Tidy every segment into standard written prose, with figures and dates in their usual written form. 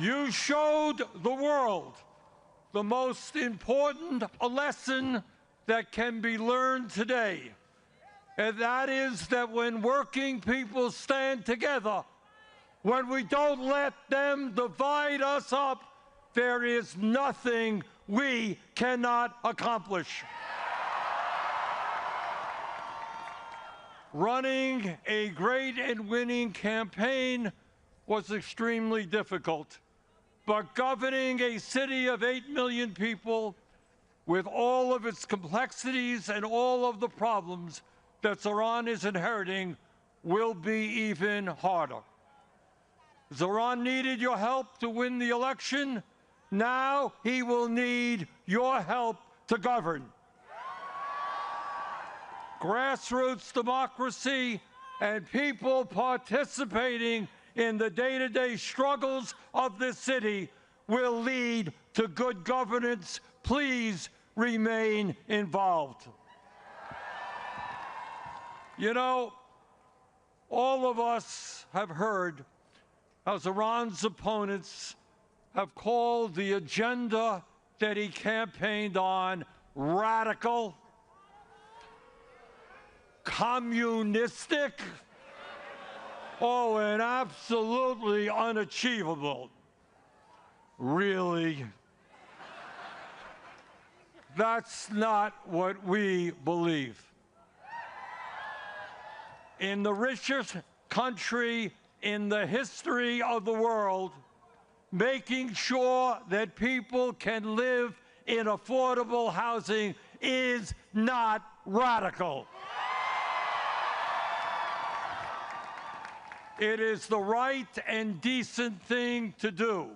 You showed the world the most important lesson that can be learned today, and that is that when working people stand together, when we don't let them divide us up, there is nothing we cannot accomplish. Running a great and winning campaign was extremely difficult, but governing a city of 8 million people with all of its complexities and all of the problems that Zohran is inheriting will be even harder. Zohran needed your help to win the election. Now he will need your help to govern. Grassroots democracy and people participating in the day-to-day struggles of this city will lead to good governance. Please remain involved. You know, all of us have heard how Zohran's opponents have called the agenda that he campaigned on radical, communistic, and absolutely unachievable. Really? That's not what we believe. In the richest country in the history of the world, making sure that people can live in affordable housing is not radical. It is the right and decent thing to do.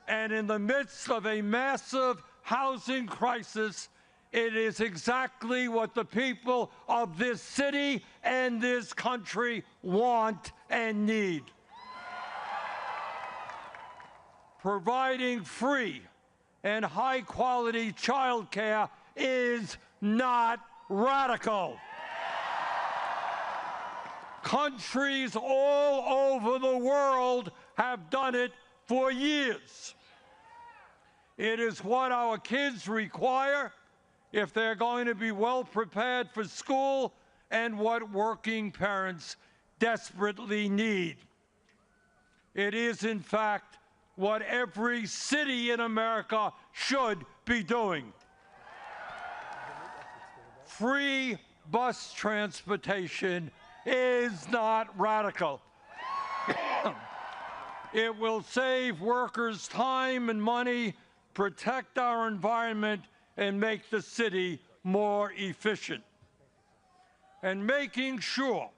And in the midst of a massive housing crisis, it is exactly what the people of this city and this country want and need. Providing free and high-quality child care is not radical. Countries all over the world have done it for years. It is what our kids require if they're going to be well prepared for school and what working parents desperately need. It is, in fact, what every city in America should be doing. Free bus transportation is not radical. It will save workers time and money, protect our environment, and make the city more efficient. And making sure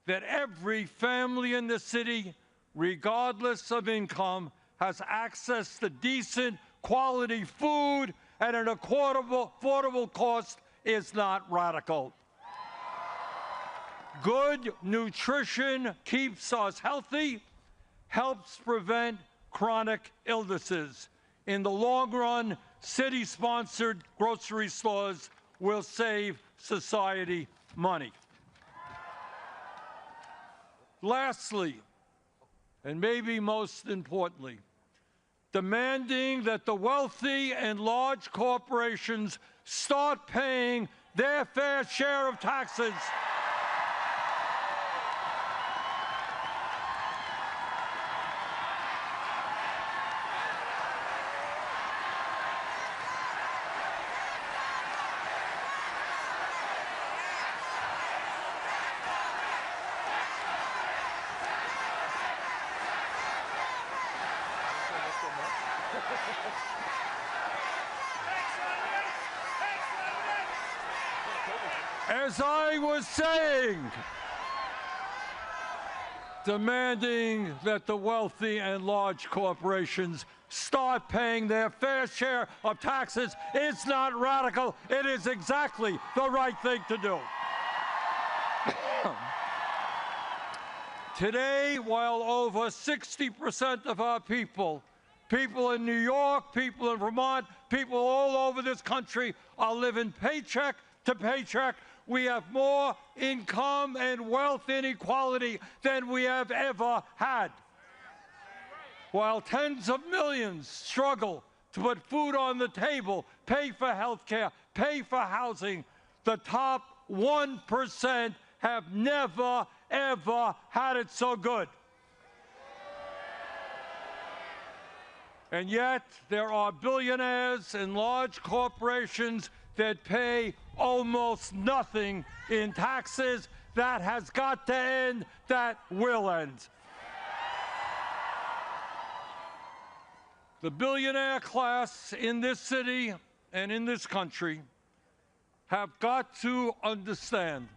that every family in the city, regardless of income, has access to decent, quality food at an affordable cost is not radical. Good nutrition keeps us healthy, helps prevent chronic illnesses. In the long run, city-sponsored grocery stores will save society money. Lastly, and maybe most importantly, demanding that the wealthy and large corporations start paying their fair share of taxes. As I was saying, demanding that the wealthy and large corporations start paying their fair share of taxes is not radical. It is exactly the right thing to do. Today, while over 60% of our people in New York, people in Vermont, people all over this country are living paycheck to paycheck, we have more income and wealth inequality than we have ever had. while tens of millions struggle to put food on the table, pay for health care, pay for housing, the top 1% have never, ever had it so good. And yet, there are billionaires and large corporations that pay almost nothing in taxes. That has got to end. That will end. The billionaire class in this city and in this country have got to understand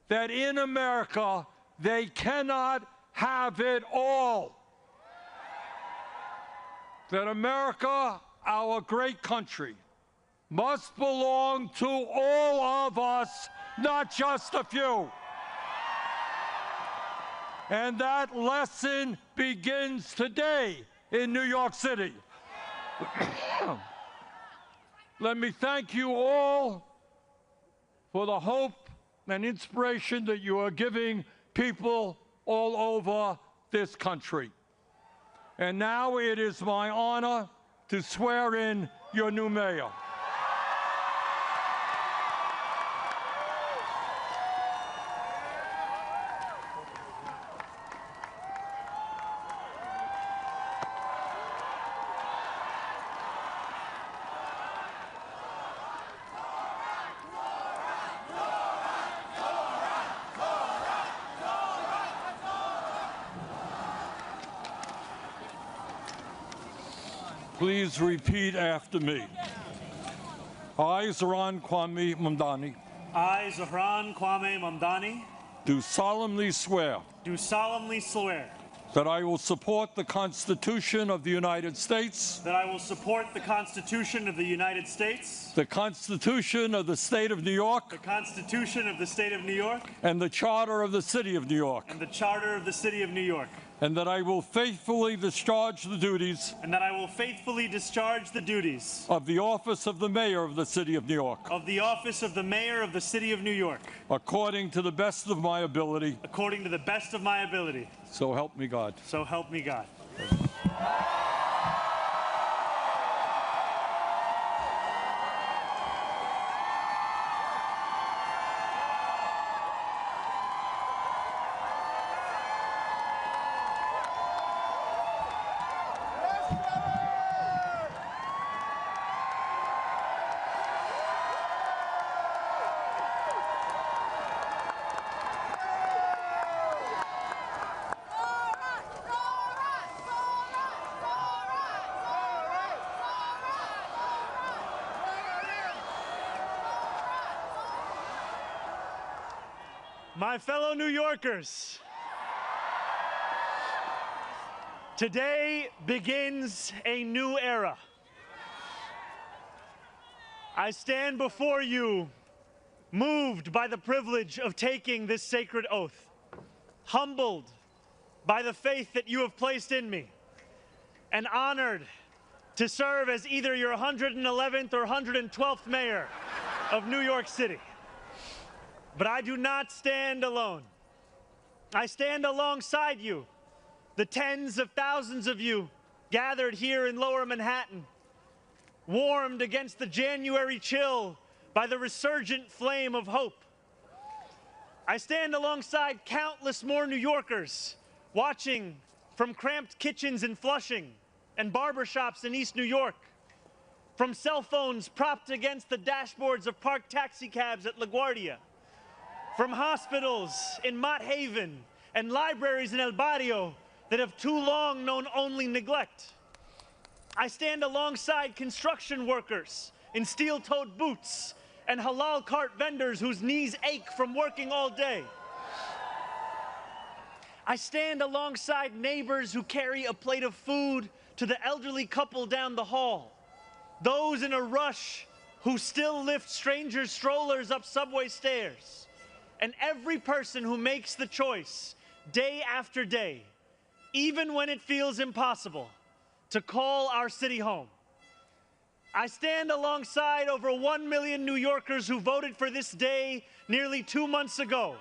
that in America, they cannot have it all. That America, our great country, must belong to all of us, not just a few. And that lesson begins today in New York City. Let me thank you all for the hope and inspiration that you are giving people all over this country. And now it is my honor to swear in your new mayor. Please repeat after me. I, Zohran Mamdani, I, Zohran Mamdani, do solemnly swear that I will support the Constitution of the United States, that I will support the Constitution of the United States, the Constitution of the State of New York, the Constitution of the State of New York, and the Charter of the City of New York, and the Charter of the City of New York, and that I will faithfully discharge the duties and that I will faithfully discharge the duties of the office of the Mayor of the City of New York, of the office of the Mayor of the City of New York, according to the best of my ability. According to the best of my ability. So help me God. So help me God. My fellow New Yorkers, today begins a new era. I stand before you, moved by the privilege of taking this sacred oath, humbled by the faith that you have placed in me, and honored to serve as either your 111th or 112th mayor of New York City. But I do not stand alone. I stand alongside you, the tens of thousands of you gathered here in Lower Manhattan, warmed against the January chill by the resurgent flame of hope. I stand alongside countless more New Yorkers watching from cramped kitchens in Flushing and barbershops in East New York, from cell phones propped against the dashboards of parked taxicabs at LaGuardia, from hospitals in Mott Haven and libraries in El Barrio that have too long known only neglect. I stand alongside construction workers in steel-toed boots and halal cart vendors whose knees ache from working all day. I stand alongside neighbors who carry a plate of food to the elderly couple down the hall, those in a rush who still lift strangers' strollers up subway stairs, and every person who makes the choice day after day, even when it feels impossible, to call our city home. I stand alongside over 1 million New Yorkers who voted for this day nearly 2 months ago.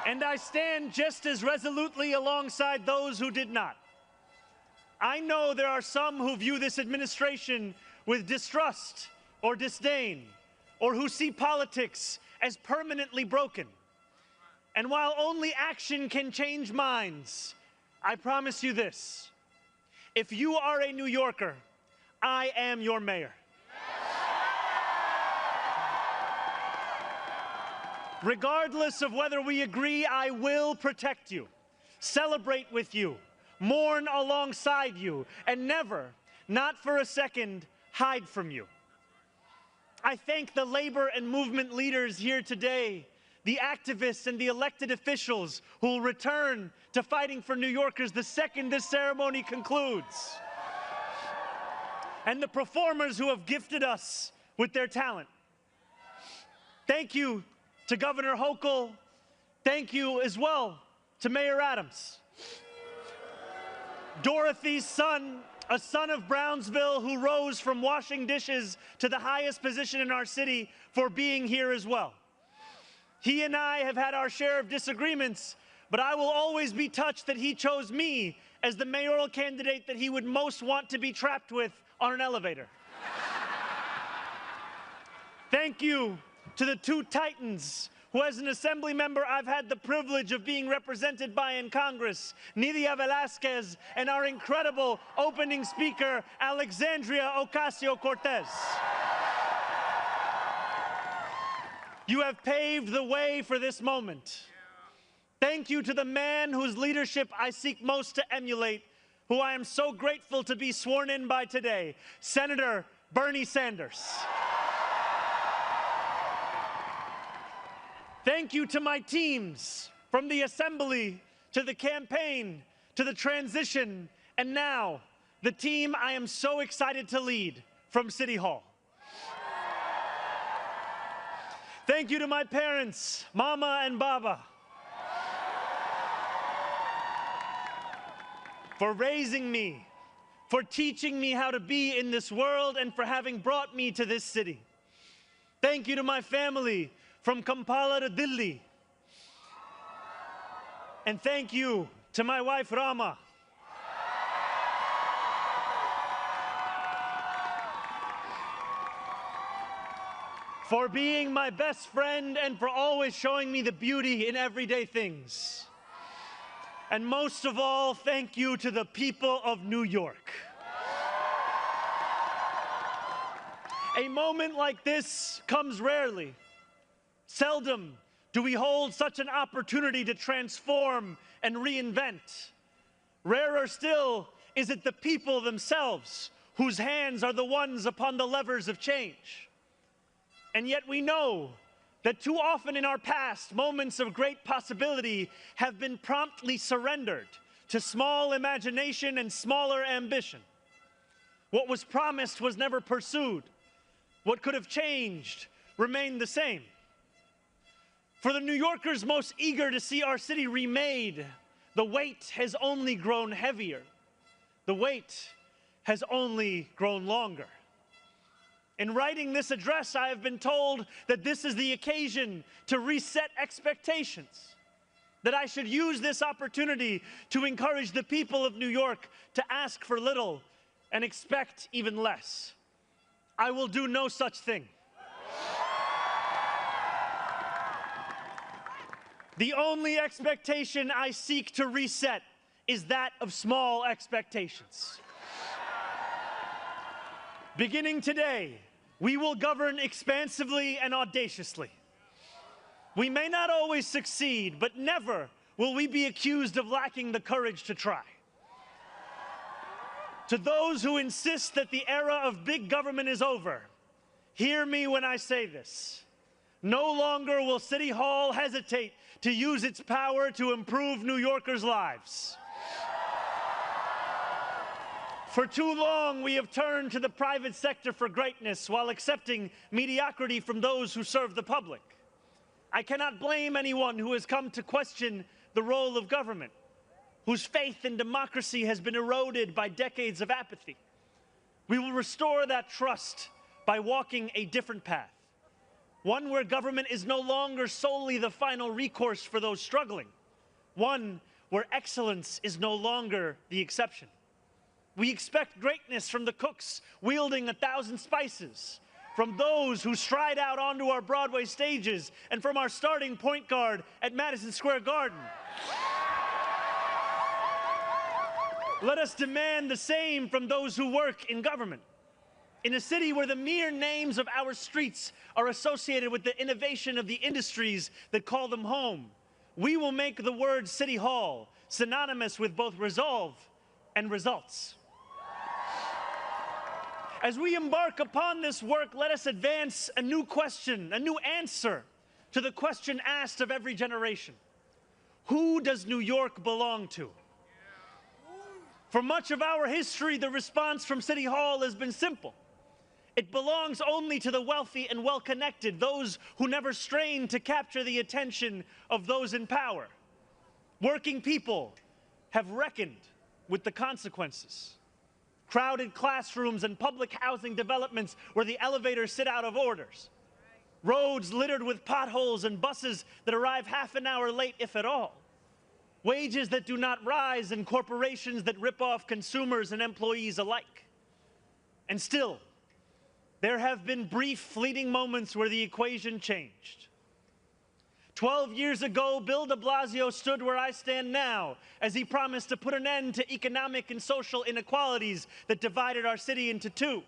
And I stand just as resolutely alongside those who did not. I know there are some who view this administration with distrust or disdain, or who see politics as permanently broken. And while only action can change minds, I promise you this: if you are a New Yorker, I am your mayor. Regardless of whether we agree, I will protect you, celebrate with you, mourn alongside you, and never, not for a second, hide from you. I thank the labor and movement leaders here today, the activists and the elected officials who will return to fighting for New Yorkers the second this ceremony concludes, and the performers who have gifted us with their talent. Thank you to Governor Hochul. Thank you as well to Mayor Adams. Dorothy's son, a son of Brownsville who rose from washing dishes to the highest position in our city, for being here as well. He and I have had our share of disagreements, but I will always be touched that he chose me as the mayoral candidate that he would most want to be trapped with on an elevator. Thank you to the two titans who, as an assembly member, I've had the privilege of being represented by in Congress, Nidia Velázquez, and our incredible opening speaker, Alexandria Ocasio-Cortez. You have paved the way for this moment. Thank you to the man whose leadership I seek most to emulate, who I am so grateful to be sworn in by today, Senator Bernie Sanders. Thank you to my teams, from the assembly to the campaign to the transition, and now the team I am so excited to lead from City Hall. Thank you to my parents, Mama and Baba, for raising me, for teaching me how to be in this world, and for having brought me to this city. Thank you to my family, from Kampala to Delhi. And thank you to my wife, Rama. For being my best friend and for always showing me the beauty in everyday things. And most of all, thank you to the people of New York. A moment like this comes rarely. Seldom do we hold such an opportunity to transform and reinvent. Rarer still is it the people themselves whose hands are the ones upon the levers of change. And yet we know that too often in our past, moments of great possibility have been promptly surrendered to small imagination and smaller ambition. What was promised was never pursued. What could have changed remained the same. For the New Yorkers most eager to see our city remade, the weight has only grown heavier. The wait has only grown longer. In writing this address, I have been told that this is the occasion to reset expectations, that I should use this opportunity to encourage the people of New York to ask for little and expect even less. I will do no such thing. The only expectation I seek to reset is that of small expectations. Beginning today, we will govern expansively and audaciously. We may not always succeed, but never will we be accused of lacking the courage to try. To those who insist that the era of big government is over, hear me when I say this. No longer will City Hall hesitate to use its power to improve New Yorkers' lives. For too long, we have turned to the private sector for greatness while accepting mediocrity from those who serve the public. I cannot blame anyone who has come to question the role of government, whose faith in democracy has been eroded by decades of apathy. We will restore that trust by walking a different path. One where government is no longer solely the final recourse for those struggling. One where excellence is no longer the exception. We expect greatness from the cooks wielding 1,000 spices, from those who stride out onto our Broadway stages, and from our starting point guard at Madison Square Garden. Let us demand the same from those who work in government. In a city where the mere names of our streets are associated with the innovation of the industries that call them home, we will make the word City Hall synonymous with both resolve and results. As we embark upon this work, let us advance a new question, a new answer to the question asked of every generation. Who does New York belong to? For much of our history, the response from City Hall has been simple. It belongs only to the wealthy and well-connected, those who never strain to capture the attention of those in power. Working people have reckoned with the consequences. Crowded classrooms and public housing developments where the elevators sit out of orders. Roads littered with potholes and buses that arrive half an hour late, if at all. Wages that do not rise and corporations that rip off consumers and employees alike. And still, there have been brief, fleeting moments where the equation changed. 12 years ago, Bill de Blasio stood where I stand now as he promised to put an end to economic and social inequalities that divided our city into two.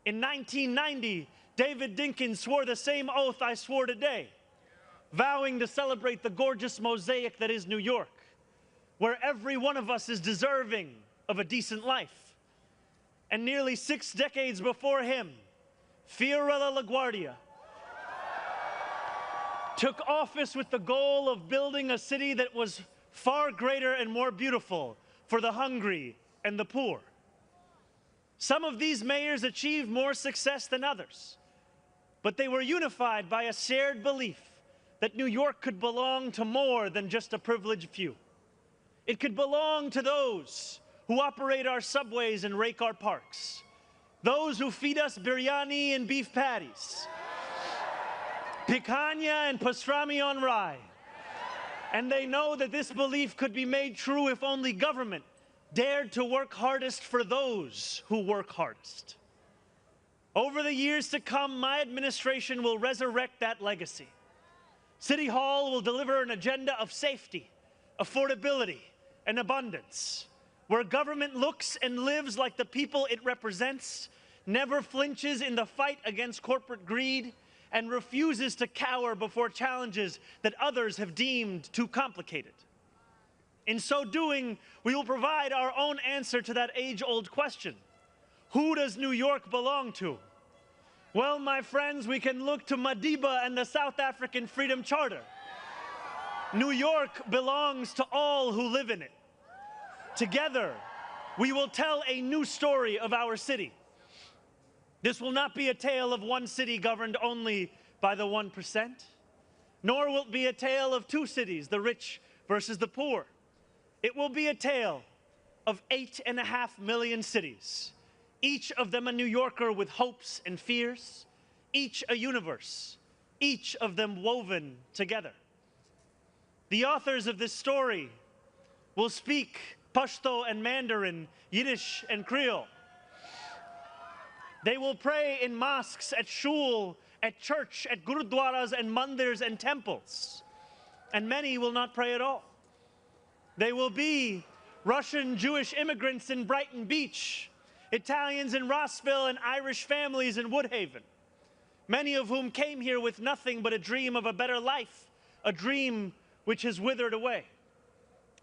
In 1990, David Dinkins swore the same oath I swore today, vowing to celebrate the gorgeous mosaic that is New York, where every one of us is deserving of a decent life. And nearly 6 decades before him, Fiorella LaGuardia took office with the goal of building a city that was far greater and more beautiful for the hungry and the poor. Some of these mayors achieved more success than others, but they were unified by a shared belief that New York could belong to more than just a privileged few. It could belong to those who operate our subways and rake our parks, those who feed us biryani and beef patties, picanha and pastrami on rye. And they know that this belief could be made true if only government dared to work hardest for those who work hardest. Over the years to come, my administration will resurrect that legacy. City Hall will deliver an agenda of safety, affordability, and abundance, where government looks and lives like the people it represents, never flinches in the fight against corporate greed, and refuses to cower before challenges that others have deemed too complicated. In so doing, we will provide our own answer to that age-old question. Who does New York belong to? Well, my friends, we can look to Madiba and the South African Freedom Charter. New York belongs to all who live in it. Together, we will tell a new story of our city. This will not be a tale of one city governed only by the 1%, nor will it be a tale of two cities, the rich versus the poor. It will be a tale of 8.5 million cities, each of them a New Yorker with hopes and fears, each a universe, each of them woven together. The authors of this story will speak Pashto and Mandarin, Yiddish and Creole. They will pray in mosques, at shul, at church, at gurudwaras and mandirs and temples. And many will not pray at all. They will be Russian Jewish immigrants in Brighton Beach, Italians in Rossville, and Irish families in Woodhaven, many of whom came here with nothing but a dream of a better life, a dream which has withered away.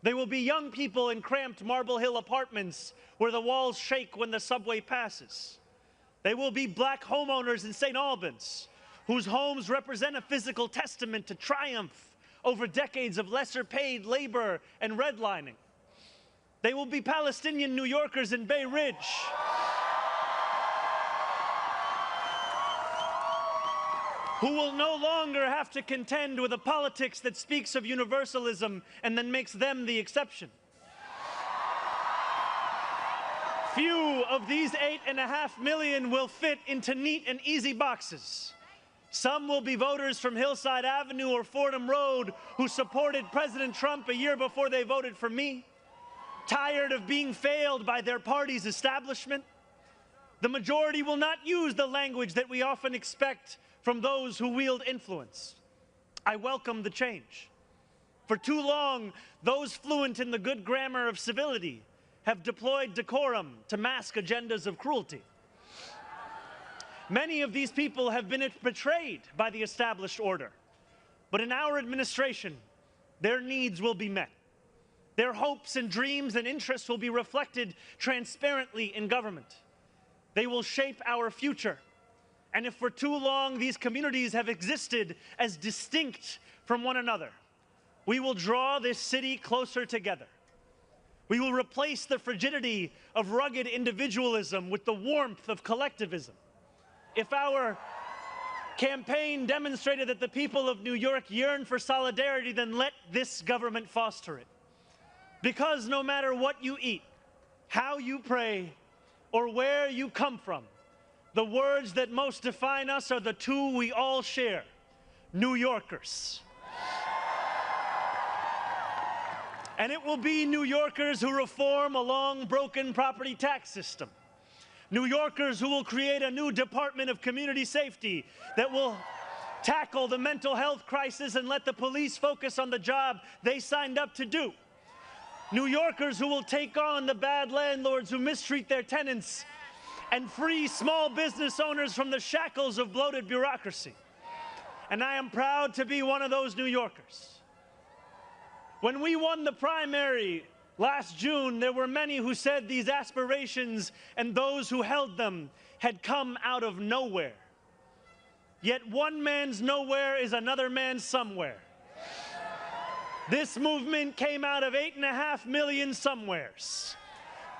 They will be young people in cramped Marble Hill apartments where the walls shake when the subway passes. They will be black homeowners in St. Albans, whose homes represent a physical testament to triumph over decades of lesser-paid labor and redlining. They will be Palestinian New Yorkers in Bay Ridge, who will no longer have to contend with a politics that speaks of universalism and then makes them the exception. Few of these 8.5 million will fit into neat and easy boxes. Some will be voters from Hillside Avenue or Fordham Road who supported President Trump a year before they voted for me, tired of being failed by their party's establishment. The majority will not use the language that we often expect from those who wield influence. I welcome the change. For too long, those fluent in the good grammar of civility have deployed decorum to mask agendas of cruelty. Many of these people have been betrayed by the established order. But in our administration, their needs will be met. Their hopes and dreams and interests will be reflected transparently in government. They will shape our future. And if for too long these communities have existed as distinct from one another, we will draw this city closer together. We will replace the frigidity of rugged individualism with the warmth of collectivism. If our campaign demonstrated that the people of New York yearn for solidarity, then let this government foster it. Because no matter what you eat, how you pray, or where you come from, the words that most define us are the two we all share: New Yorkers. And it will be New Yorkers who reform a long broken property tax system. New Yorkers who will create a new Department of Community Safety that will tackle the mental health crisis and let the police focus on the job they signed up to do. New Yorkers who will take on the bad landlords who mistreat their tenants and free small business owners from the shackles of bloated bureaucracy. And I am proud to be one of those New Yorkers. When we won the primary last June, there were many who said these aspirations and those who held them had come out of nowhere. Yet one man's nowhere is another man's somewhere. This movement came out of 8.5 million somewheres.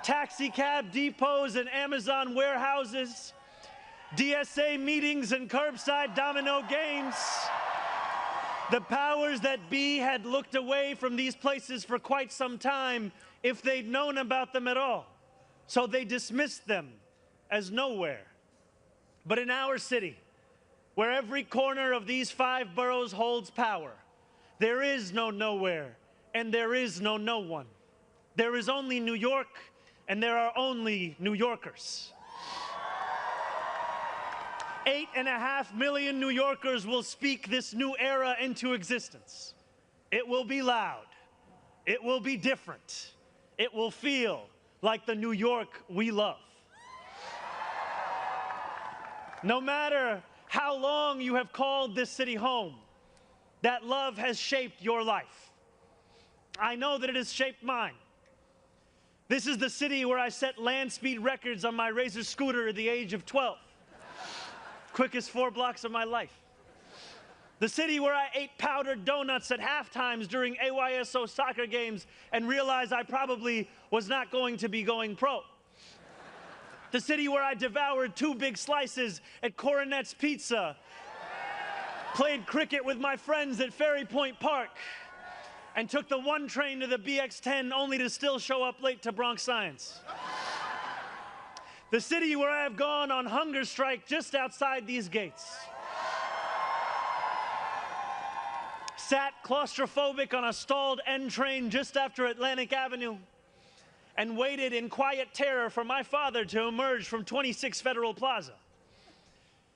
Taxi cab depots and Amazon warehouses, DSA meetings and curbside domino games. The powers that be had looked away from these places for quite some time if they'd known about them at all. So they dismissed them as nowhere. But in our city, where every corner of these 5 boroughs holds power, there is no nowhere and there is no no one. There is only New York and there are only New Yorkers. 8.5 million New Yorkers will speak this new era into existence. It will be loud. It will be different. It will feel like the New York we love. No matter how long you have called this city home, that love has shaped your life. I know that it has shaped mine. This is the city where I set land speed records on my Razor scooter at the age of 12. Quickest 4 blocks of my life. The city where I ate powdered donuts at half times during AYSO soccer games and realized I probably was not going to be going pro. The city where I devoured 2 big slices at Coronet's Pizza, played cricket with my friends at Ferry Point Park, and took the 1 train to the BX10 only to still show up late to Bronx Science. The city where I have gone on hunger strike just outside these gates. Sat claustrophobic on a stalled N train just after Atlantic Avenue and waited in quiet terror for my father to emerge from 26 Federal Plaza.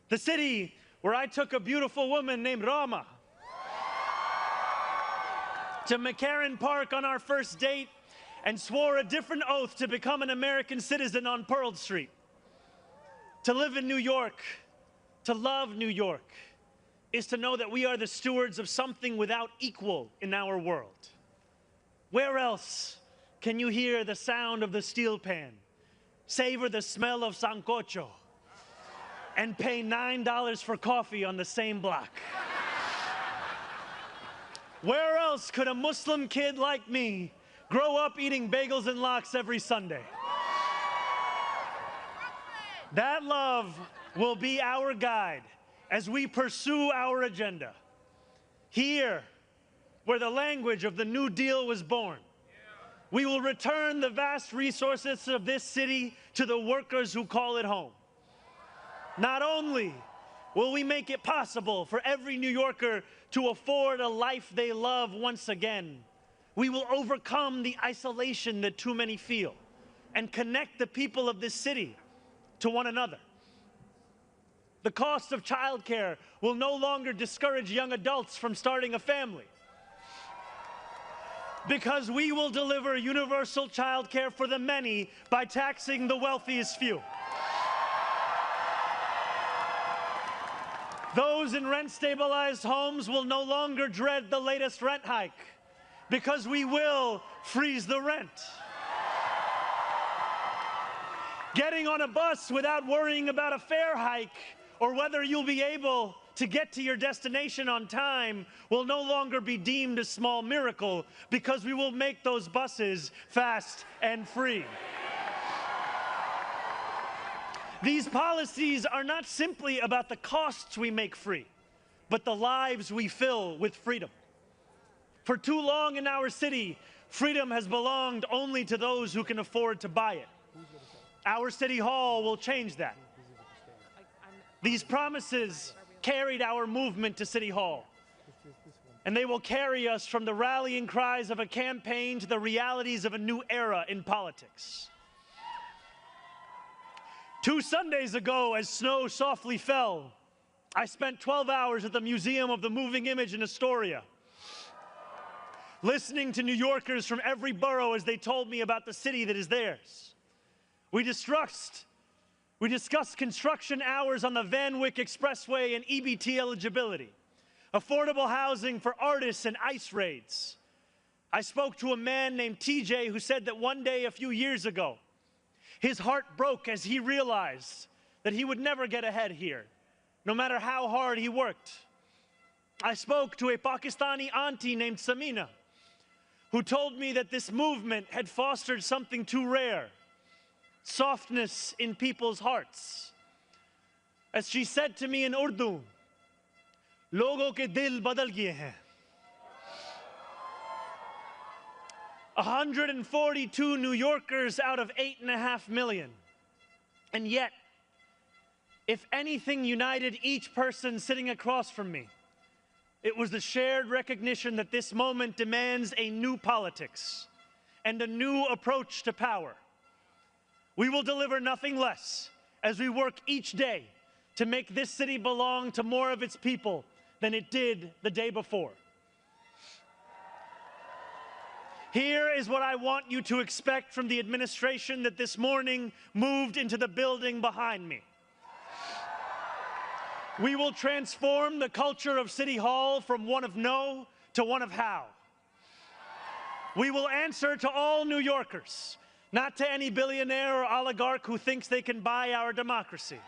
The city where I took a beautiful woman named Rama to McCarran Park on our first date and swore a different oath to become an American citizen on Pearl Street. To live in New York, to love New York, is to know that we are the stewards of something without equal in our world. Where else can you hear the sound of the steel pan, savor the smell of sancocho, and pay $9 for coffee on the same block? Where else could a Muslim kid like me grow up eating bagels and lox every Sunday? That love will be our guide as we pursue our agenda. Here, where the language of the New Deal was born, we will return the vast resources of this city to the workers who call it home. Not only will we make it possible for every New Yorker to afford a life they love once again. We will overcome the isolation that too many feel and connect the people of this city to one another. The cost of childcare will no longer discourage young adults from starting a family, because we will deliver universal childcare for the many by taxing the wealthiest few. Those in rent-stabilized homes will no longer dread the latest rent hike, because we will freeze the rent. Getting on a bus without worrying about a fare hike or whether you'll be able to get to your destination on time will no longer be deemed a small miracle, because we will make those buses fast and free. These policies are not simply about the costs we make free, but the lives we fill with freedom. For too long in our city, freedom has belonged only to those who can afford to buy it. Our city hall will change that. These promises carried our movement to City Hall, and they will carry us from the rallying cries of a campaign to the realities of a new era in politics. 2 Sundays ago, as snow softly fell, I spent 12 hours at the Museum of the Moving Image in Astoria, listening to New Yorkers from every borough as they told me about the city that is theirs. We discussed construction hours on the Van Wyck Expressway and EBT eligibility, affordable housing for artists and ICE raids. I spoke to a man named TJ who said that one day a few years ago, his heart broke as he realized that he would never get ahead here, no matter how hard he worked. I spoke to a Pakistani auntie named Samina, who told me that this movement had fostered something too rare: softness in people's hearts. As she said to me in Urdu, "Logo ke dil badal gaye hain." 142 New Yorkers out of 8.5 million. And yet, if anything united each person sitting across from me, it was the shared recognition that this moment demands a new politics and a new approach to power. We will deliver nothing less as we work each day to make this city belong to more of its people than it did the day before. Here is what I want you to expect from the administration that this morning moved into the building behind me. We will transform the culture of City Hall from one of no to one of how. We will answer to all New Yorkers, not to any billionaire or oligarch who thinks they can buy our democracy.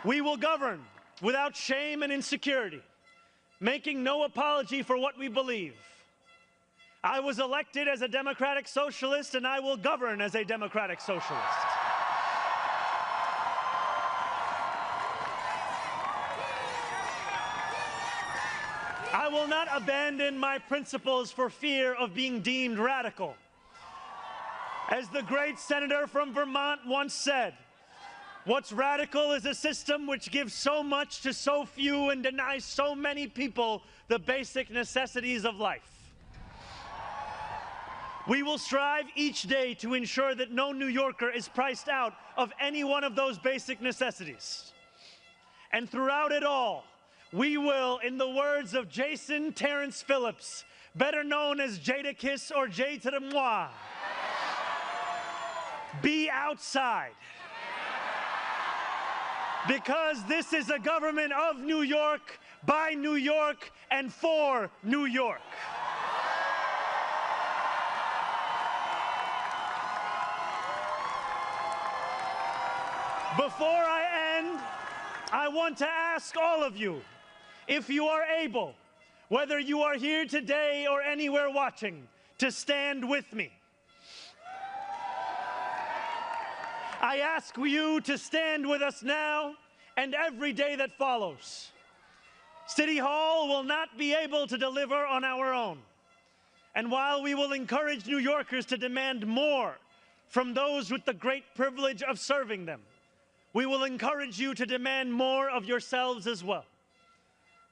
We will govern without shame and insecurity, making no apology for what we believe. I was elected as a democratic socialist, and I will govern as a democratic socialist. I will not abandon my principles for fear of being deemed radical. As the great senator from Vermont once said, "What's radical is a system which gives so much to so few and denies so many people the basic necessities of life." We will strive each day to ensure that no New Yorker is priced out of any one of those basic necessities. And throughout it all, we will, in the words of Jason Terrence Phillips, better known as Jadakiss or Jay to the Moi, be outside. Because this is a government of New York, by New York, and for New York. Before I end, I want to ask all of you, if you are able, whether you are here today or anywhere watching, to stand with me. I ask you to stand with us now and every day that follows. City Hall will not be able to deliver on our own. And while we will encourage New Yorkers to demand more from those with the great privilege of serving them, we will encourage you to demand more of yourselves as well.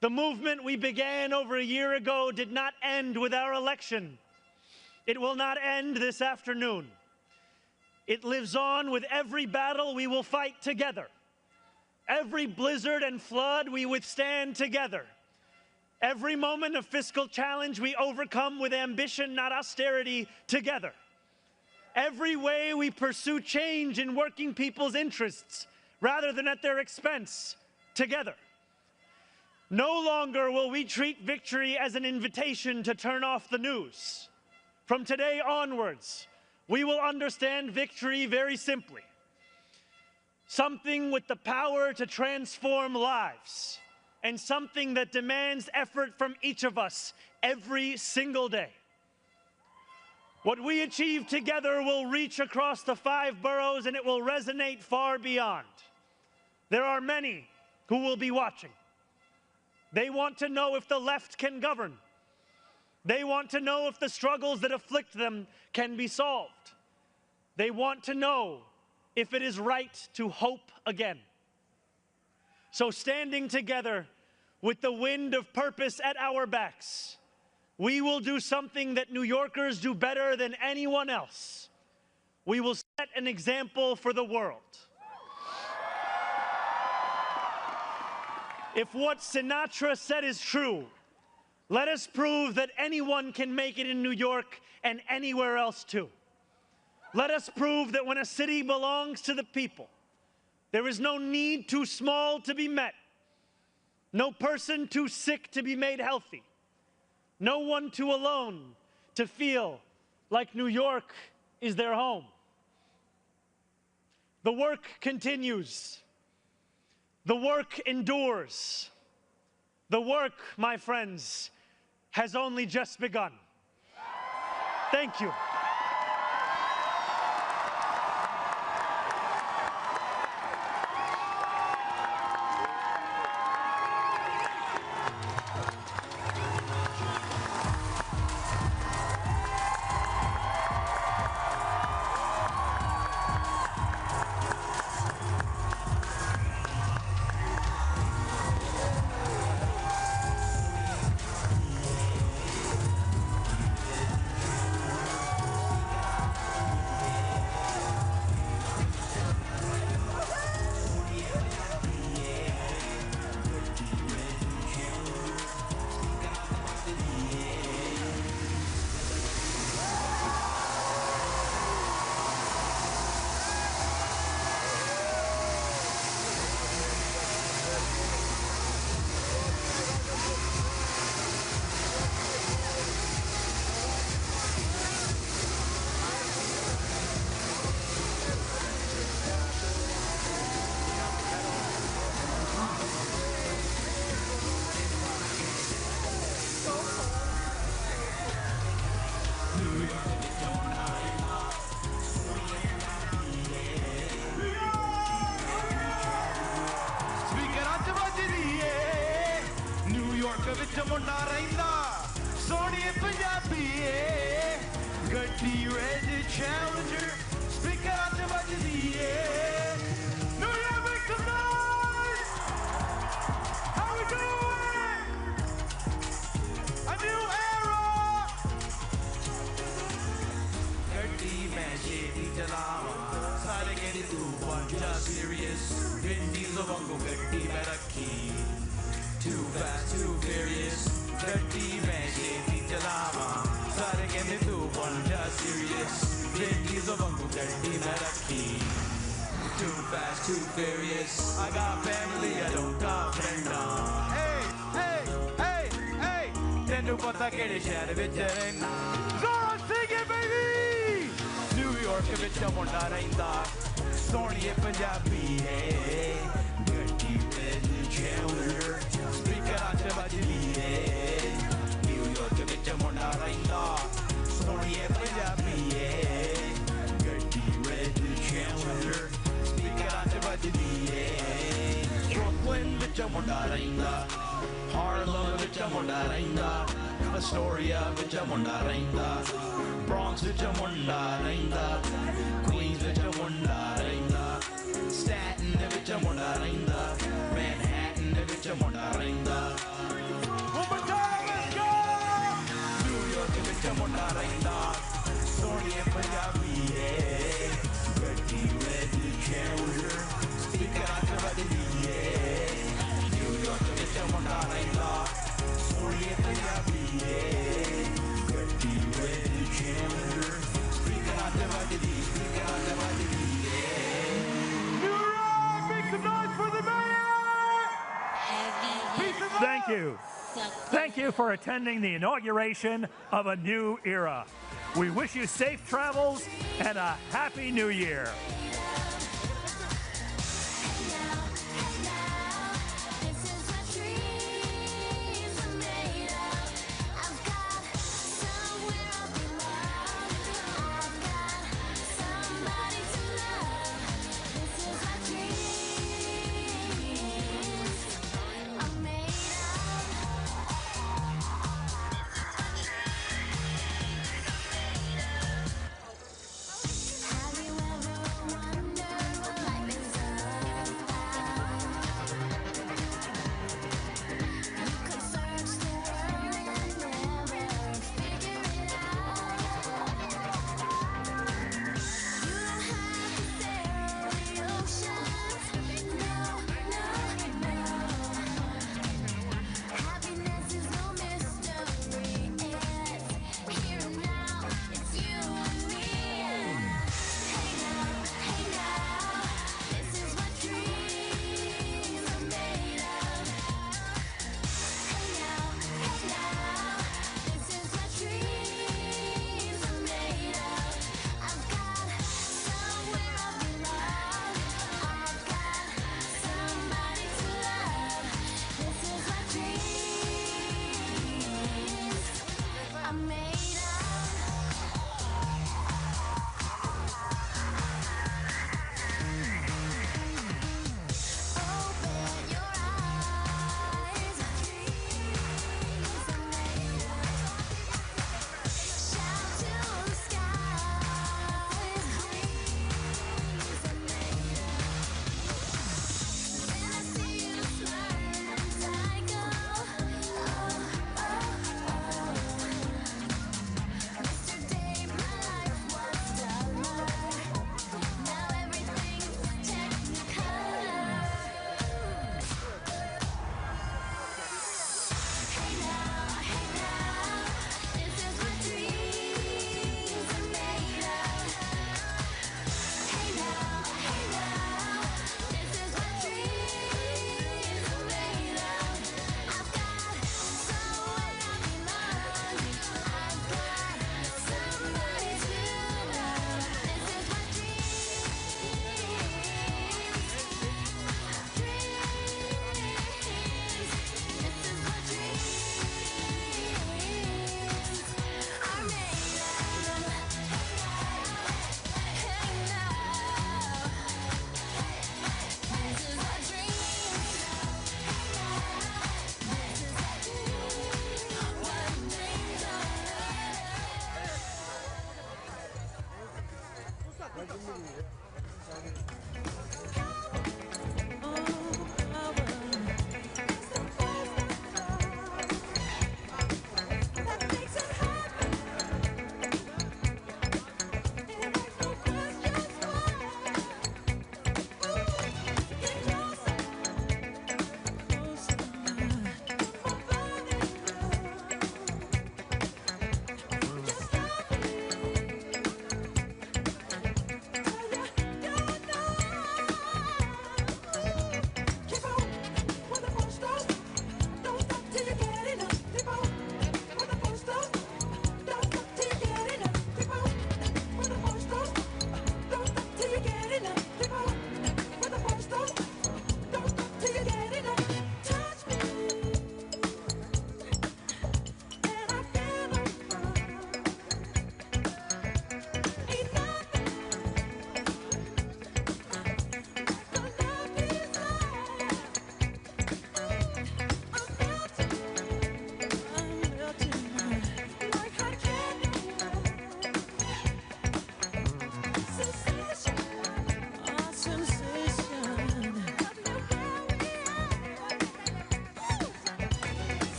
The movement we began over a year ago did not end with our election. It will not end this afternoon. It lives on with every battle we will fight together. Every blizzard and flood we withstand together. Every moment of fiscal challenge we overcome with ambition, not austerity, together. Every way we pursue change in working people's interests rather than at their expense, together. No longer will we treat victory as an invitation to turn off the news. From today onwards, we will understand victory very simply. Something with the power to transform lives, and something that demands effort from each of us every single day. What we achieve together will reach across the 5 boroughs, and it will resonate far beyond. There are many who will be watching. They want to know if the left can govern. They want to know if the struggles that afflict them can be solved. They want to know if it is right to hope again. So standing together with the wind of purpose at our backs, we will do something that New Yorkers do better than anyone else. We will set an example for the world. If what Sinatra said is true, let us prove that anyone can make it in New York and anywhere else too. Let us prove that when a city belongs to the people, there is no need too small to be met, no person too sick to be made healthy, no one too alone to feel like New York is their home. The work continues. The work endures. The work, my friends, has only just begun. Thank you. Zohran, sing it, baby! New York ਵਿੱਚ ਮੁੰਡਾ ਰਹਿੰਦਾ ਸੋਹਣੀਏ ਪੰਜਾਬੀ ਏ ਗੱਡੀ ਵਿੱਚ challenger ਸਪੀਕਰਾਂ 'ਚ ਵੱਜਦੀ ਏ new York ਵਿੱਚ ਮੁੰਡਾ ਰਹਿੰਦਾ ਸੋਹਣੀਏ ਪੰਜਾਬੀ ਏ ਗੱਡੀ ਵਿੱਚ ਚੈਲੰਜਰ ਸਪੀਕਰਾਂ 'ਚ ਵੱਜਦੀ ਏ ਬਰੁਕਲਿਨ ਵਿੱਚ ਮੁੰਡਾ ਰਹਿੰਦਾ Harlem ਵਿੱਚ ਮੁੰਡਾ ਰਹਿੰਦਾ Astoria ਵਿੱਚ ਮੁੰਡਾ ਰਹਿੰਦਾ Bronx ਵਿੱਚ ਮੁੰਡਾ ਰਹਿੰਦਾ Queens ਵਿੱਚ ਮੁੰਡਾ ਰਹਿੰਦਾ Staten thank you for attending the inauguration of a new era. We wish you safe travels and a happy new year.